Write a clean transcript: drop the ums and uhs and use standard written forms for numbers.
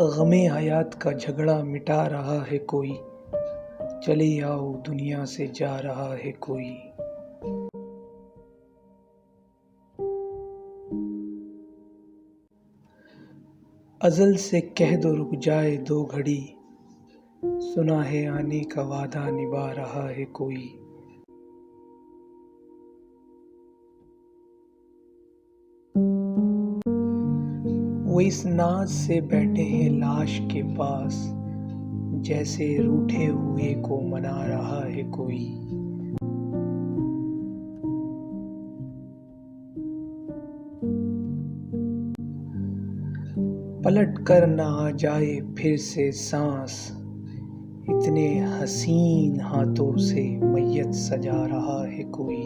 गमे हयात का झगड़ा मिटा रहा है कोई, चले आओ दुनिया से जा रहा है कोई। अज़ल से कह दो रुक जाए दो घड़ी, सुना है आने का वादा निभा रहा है कोई। वो इस नाज से बैठे हैं लाश के पास, जैसे रूठे हुए को मना रहा है कोई। पलट कर ना आ जाए फिर से सांस, इतने हसीन हाथों से मैयत सजा रहा है कोई।